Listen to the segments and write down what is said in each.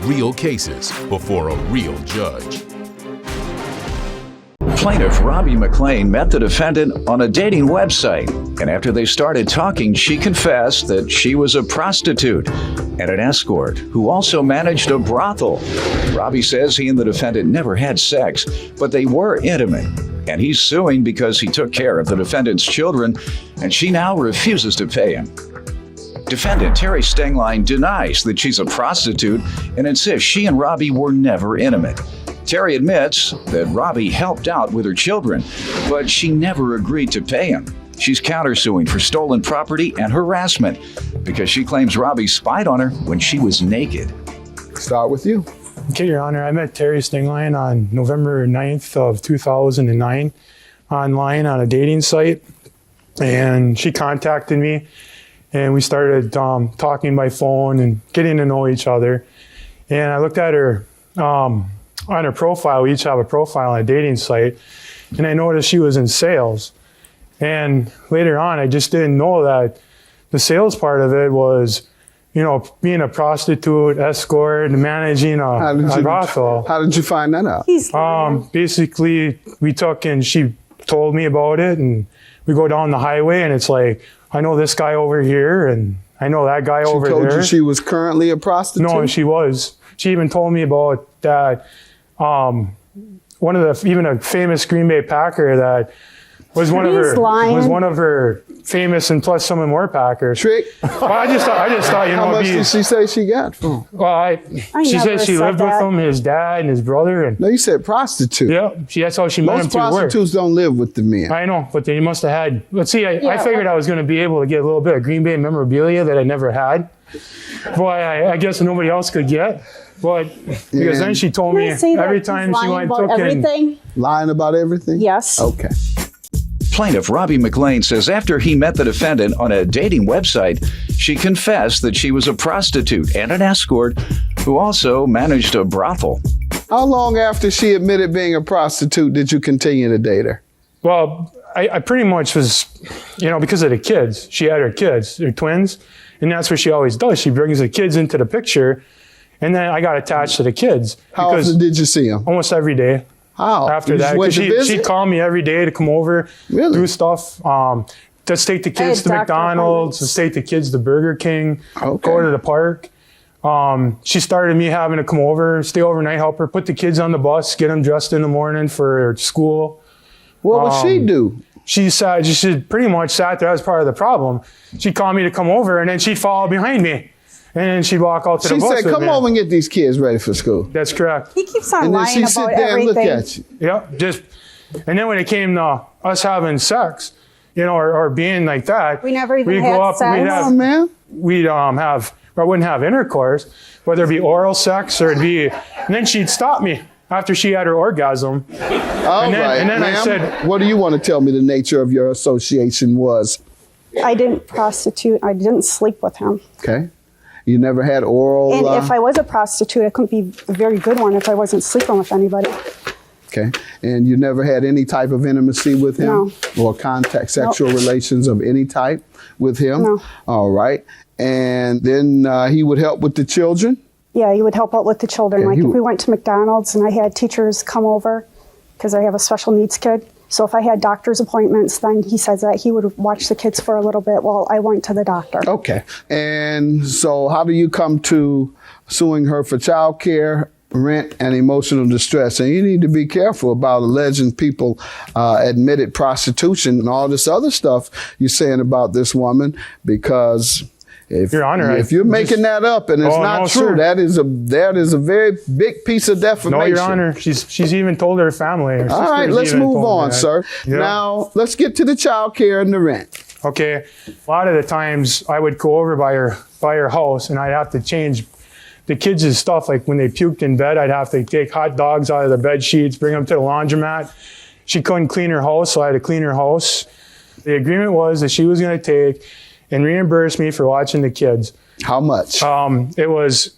real cases before a real judge. Plaintiff Robbie McLean met the defendant on a dating website, and after they started talking, she confessed that she was a prostitute and an escort who also managed a brothel. Robbie says he and the defendant never had sex, but they were intimate, and he's suing because he took care of the defendant's children, and she now refuses to pay him. Defendant Terry Stengline denies that she's a prostitute and insists she and Robbie were never intimate. Terry admits that Robbie helped out with her children, but she never agreed to pay him. She's countersuing for stolen property and harassment because she claims Robbie spied on her when she was naked. Start with you. Okay, Your Honor, I met Terry Stengline on November 9th of 2009 online on a dating site, and she contacted me, and we started talking by phone and getting to know each other. And I looked at her on her profile. We each have a profile on a dating site, and I noticed she was in sales. And later on, I just didn't know that the sales part of it was, you know, being a prostitute, escort, managing a brothel. How did you find that out? Basically, we took and she told me about it, and we go down the highway, and it's like, I know this guy over here, and I know that guy over there. She told you she was currently a prostitute? No, she was. She even told me about that. Even a famous Green Bay Packer that was one of her famous, and plus some more Packers. Trick. Well, I just thought, you know. How much did she say she got from? Well, she said she lived with him, his dad and his brother. And no, you said prostitute. Yeah, that's how she met him through work. Most prostitutes don't live with the men. I know, but they must have had. Let's see, I figured I was going to be able to get a little bit of Green Bay memorabilia that I never had. Boy, I guess nobody else could get. But because then she told me every time she went everything. Lying about everything? Yes. Okay. Plaintiff Robbie McLean says after he met the defendant on a dating website, she confessed that she was a prostitute and an escort who also managed a brothel. How long after she admitted being a prostitute did you continue to date her? Well, I pretty much was, you know, because of the kids. She had her kids, her twins, and that's what she always does. She brings the kids into the picture, and then I got attached to the kids. How often did you see them? Almost every day. How? After that, she'd call me every day to come over, do stuff. Just take the kids to McDonald's, just take the kids to Burger King, go to the park. She started me having to come over, stay overnight, help her put the kids on the bus, get them dressed in the morning for school. What would she do? She pretty much sat there. That was part of the problem. She'd call me to come over, and then she'd follow behind me. And then she'd walk out to the bus. She said, come over and get these kids ready for school. That's correct. He keeps on lying about everything. And then she'd sit there and look at you. Yep. And then when it came to us having sex, you know, or being like that. We never even had sex. I wouldn't have intercourse, whether it be oral sex or it'd be, and then she'd stop me after she had her orgasm. All right, and then I said, what do you want to tell me the nature of your association was? I didn't prostitute. I didn't sleep with him. Okay. You never had oral? And if I was a prostitute, I couldn't be a very good one if I wasn't sleeping with anybody. Okay. And you never had any type of intimacy with him? No. Or contact, sexual relations of any type with him? No. All right. And then he would help with the children? Yeah, he would help out with the children. Like if we went to McDonald's and I had teachers come over, because I have a special needs kid. So if I had doctor's appointments, then he says that he would watch the kids for a little bit while I went to the doctor. Okay. And so how do you come to suing her for child care, rent, and emotional distress? And you need to be careful about alleging people admitted prostitution and all this other stuff you're saying about this woman, because Your Honor, if you're making that up and it's not true, sir, that is a very big piece of defamation. No, Your Honor. She's even told her family. Her all right, let's move on, sir. Yep. Now, let's get to the child care and the rent. Okay. A lot of the times I would go over by her house and I'd have to change the kids' stuff. Like when they puked in bed, I'd have to take hot dogs out of the bed sheets, bring them to the laundromat. She couldn't clean her house, so I had to clean her house. The agreement was that she was going to take and reimburse me for watching the kids. How much? It was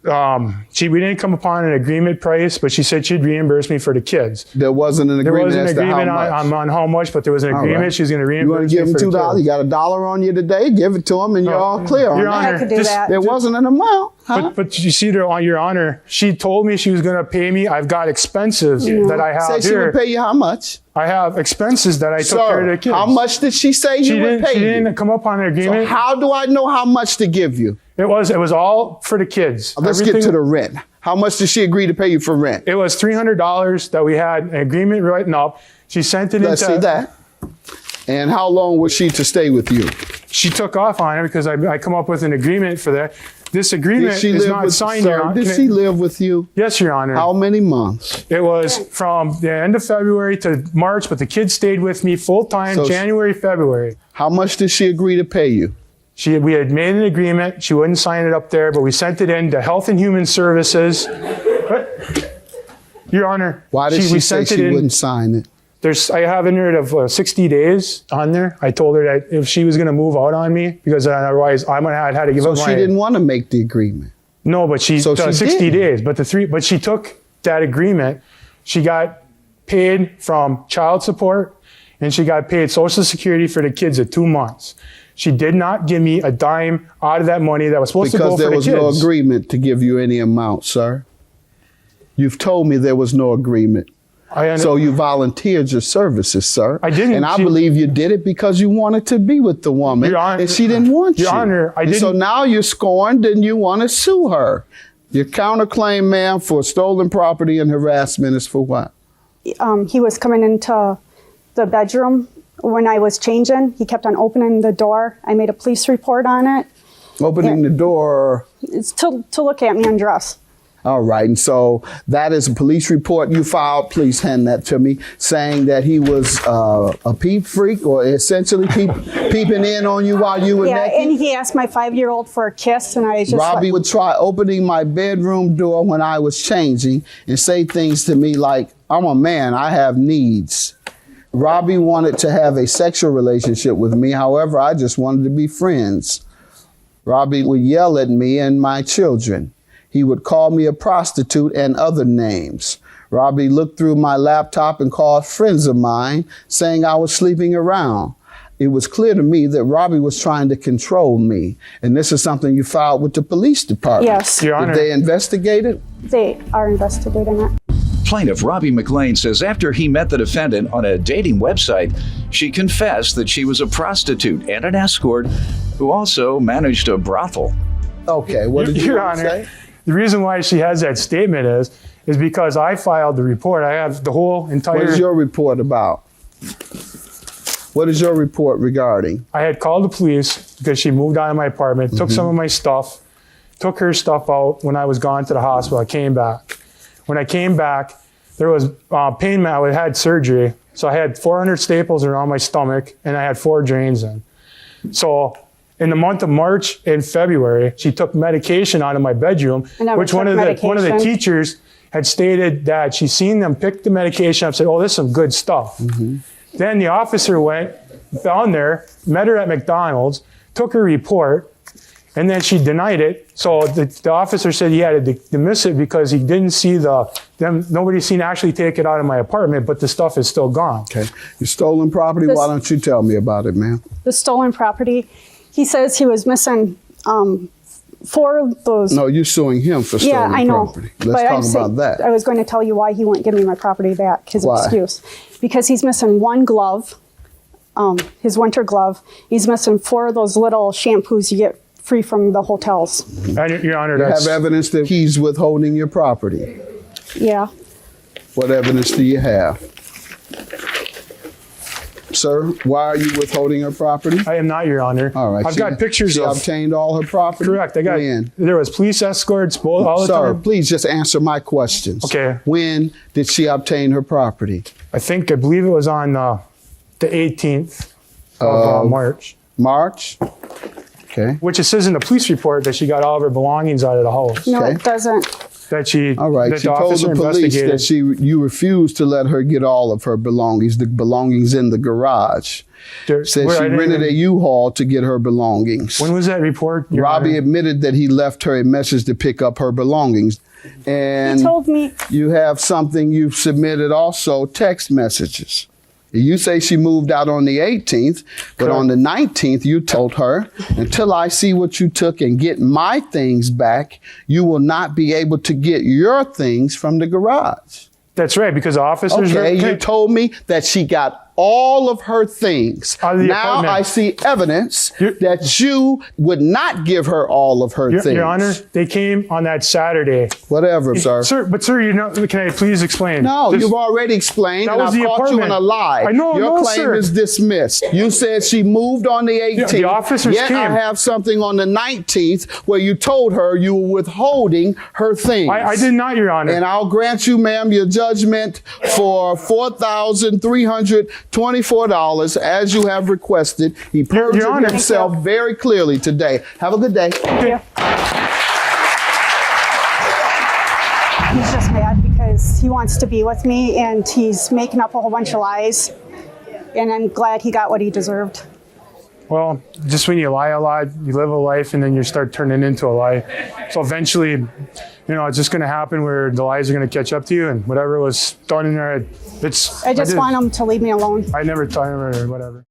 We didn't come upon an agreement price, but she said she'd reimburse me for the kids. There wasn't an There agreement was an as to agreement how much. on how much, but there was an All agreement. right. She was going to You want reimburse to give me him for the $2? kids. You got $1 on you today? Give it to him, and you're all clear on Your that. Honor, I could do just- that. There wasn't an amount. Huh? But you see, there, on Your Honor, she told me she was going to pay me. I've got expenses that I have Say she here. would pay you how much? I have expenses that I took care of the Sir, kids. how much did she say She you would pay she you? didn't come up on an So agreement. how do I know how much to give you? It was all for the kids. Let's get to the rent. How much did she agree to pay you for rent? It was $300 that we had an agreement written up. She sent it Let's into. see that. And how long was she to stay with you? She took off on it because I come up with an agreement for that. This Did agreement she is live not with signed, sir, Your Honor. Did she live with you? Yes, Your Honor. How many months? It was from the end of February to March, but the kids stayed with me full time, So- January, February. How much did she agree to pay you? We had made an agreement. She wouldn't sign it up there, but we sent it in to Health and Human Services. Your Honor, Why did she say sent it she in. wouldn't sign it? I have in there of 60 days on there. I told her that if she was going to move out on me, because otherwise I might have had to give So up she my. didn't want to make the agreement. No, but she So she 60 did. days. But she took that agreement. She got paid from child support, and she got paid Social Security for the kids at 2 months. She did not give me a dime out of that money that was supposed to go Because for there the was kids. no agreement to give you any amount, sir. You've told me there was no agreement. So you volunteered your services, sir. I didn't. And I believe you did it because you wanted to be with the woman. Your Honor- and she didn't want Your you. Honor, I And So didn't- now you're scorned and you want to sue her. Your counterclaim, ma'am, for stolen property and harassment is for what? He was coming into the bedroom when I was changing. He kept on opening the door. I made a police report on it. Opening the door. It's to look at me undress. All right. And so that is a police report you filed. Please hand that to me, saying that he was a peep freak, or essentially peeping in on you while you were Yeah, naked. and he asked my 5-year-old for a kiss, and I just Robbie would try opening my bedroom door when I was changing and say things to me like, I'm a man, I have needs. Robbie wanted to have a sexual relationship with me. However, I just wanted to be friends. Robbie would yell at me and my children. He would call me a prostitute and other names. Robbie looked through my laptop and called friends of mine saying I was sleeping around. It was clear to me that Robbie was trying to control me. And this is something you filed with the police department. Yes. Your Honor. Did they investigate it? They are investigating it. Plaintiff Robbie McLean says after he met the defendant on a dating website, she confessed that she was a prostitute and an escort who also managed a brothel. Okay, what did you Your want to Honor, say? the reason why she has that statement is because I filed the report. I have the whole entire. What is your report about? What is your report regarding? I had called the police because she moved out of my apartment, took some of my stuff, took her stuff out when I was gone to the hospital. I came back. When I came back, there was pain. I had surgery, so I had 400 staples around my stomach, and I had 4 drains in. So in the month of March and February, she took medication out of my bedroom, I never which one took of the medication. teachers had stated that she seen them pick the medication up, said, "Oh, this is some good stuff." Then the officer went down there, met her at McDonald's, took her report, and then she denied it. So the officer said he had to dismiss it because he didn't see nobody seen actually take it out of my apartment, but the stuff is still gone. Okay. You stolen property? This- Why don't you tell me about it, ma'am? The stolen property, he says he was missing 4 of those. No, you're suing him for Yeah, stolen I know. property. But Let's I'm talk saying- about that. I was going to tell you why he wouldn't give me my property back, his Why? excuse. Because he's missing 1 glove, his winter glove. He's missing 4 of those little shampoos you get free from the hotels. And, Your Honor, You that's have evidence that he's withholding your property. Yeah. What evidence do you have? Sir, why are you withholding her property? I am not, Your Honor. All right. I've got pictures she of. obtained all her property? Correct. I got. When? There was police escorts all the Sir, time. please just answer my questions. Okay. When did she obtain her property? I believe it was on the 18th of March. March? Okay. Which it says in the police report that she got all of her belongings out of the house. No, Okay. it doesn't. That she, All right. that She the told officer the police investigated. that you refused to let her get all of her belongings, the belongings in the garage. Said Where she I didn't rented a even- U-Haul to get her belongings. When was that report? Your Robbie Honor? admitted that he left her a message to pick up her belongings. And He told me, you have something you've submitted also, text messages. You say she moved out on the 18th, but Correct. on the 19th, you told her, until I see what you took and get my things back, you will not be able to get your things from the garage. That's right, because the officers Okay, were, you told me that she got all of her things. Out of the Now apartment. I see evidence You're- that you would not give her all of her things. Your Honor, they came on that Saturday. Whatever, sir. Sir, you know, can I please explain? No, Just- you've already explained, That and was I've the caught you in a apartment. lie. I know, Your no, claim sir. is dismissed. You said she moved on the 18th. the officers Yet I came. have something on the 19th where you told her you were withholding her things. I did not, Your Honor. And I'll grant you, ma'am, your judgment for $4,324 as you have requested. He perjured Honor. himself very clearly today. Have a good day. he's just mad because he wants to be with me and he's making up a whole bunch of lies. And I'm glad he got what he deserved. Well, just when you lie a lot, you live a life and then you start turning into a lie. So eventually, you know, it's just going to happen where the lies are going to catch up to you and whatever was done in there, I just did- want him to leave me alone. I never told him or whatever.